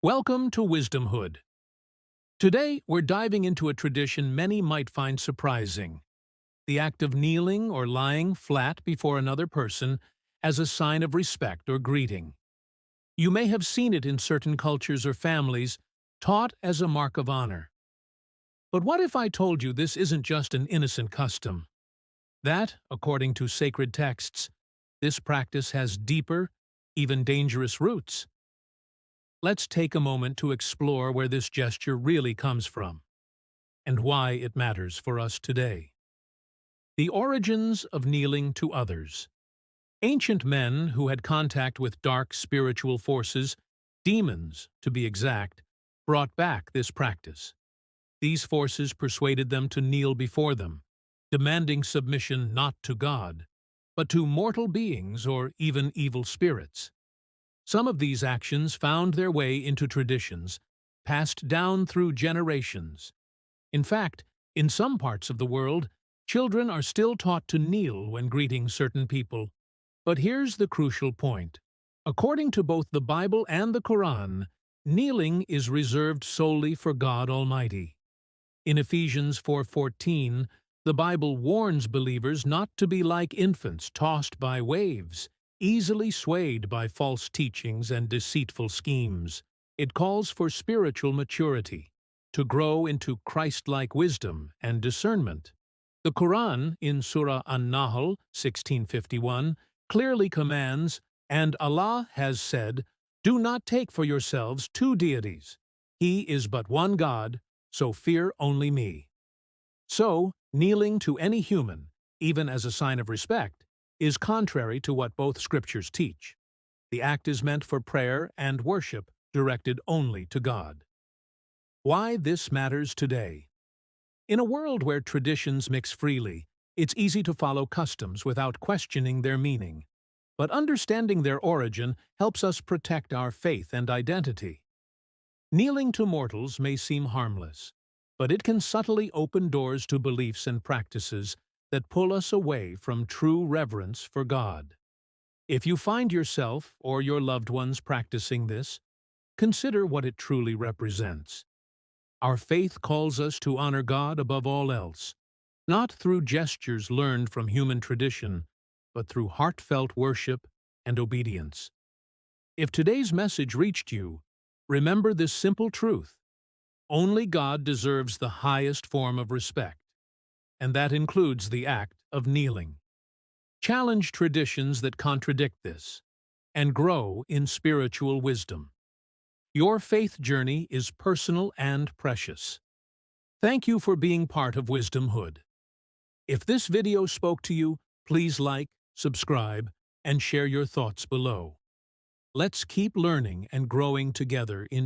Welcome to Wisdomhood. Today, we're diving into a tradition many might find surprising: the act of kneeling or lying flat before another person as a sign of respect or greeting. You may have seen it in certain cultures or families, taught as a mark of honor. But what if I told you this isn't just an innocent custom? That, according to sacred texts, this practice has deeper, even dangerous roots. Let's take a moment to explore where this gesture really comes from and why it matters for us today. The origins of kneeling to others. Ancient men who had contact with dark spiritual forces, demons to be exact, brought back this practice. These forces persuaded them to kneel before them, demanding submission not to God, but to mortal beings or even evil spirits. Some of these actions found their way into traditions, passed down through generations. In fact, in some parts of the world, children are still taught to kneel when greeting certain people. But here's the crucial point. According to both the Bible and the Quran, kneeling is reserved solely for God Almighty. In Ephesians 4:14, the Bible warns believers not to be like infants tossed by waves, easily swayed by false teachings and deceitful schemes. It calls for spiritual maturity, to grow into Christ-like wisdom and discernment. The Quran, in Surah An-Nahl 16:51, clearly commands, "And Allah has said, do not take for yourselves two deities. He is but one God, so fear only me." So, kneeling to any human, even as a sign of respect, is contrary to what both scriptures teach. The act is meant for prayer and worship, directed only to God. Why this matters today. In a world where traditions mix freely, it's easy to follow customs without questioning their meaning. But understanding their origin helps us protect our faith and identity. Kneeling to mortals may seem harmless, but it can subtly open doors to beliefs and practices that pull us away from true reverence for God. If you find yourself or your loved ones practicing this, consider what it truly represents. Our faith calls us to honor God above all else, not through gestures learned from human tradition, but through heartfelt worship and obedience. If today's message reached you, remember this simple truth: only God deserves the highest form of respect, and that includes the act of kneeling. Challenge traditions that contradict this, and grow in spiritual wisdom. Your faith journey is personal and precious. Thank you for being part of Wisdomhood. If this video spoke to you, please like, subscribe, and share your thoughts below. Let's keep learning and growing together in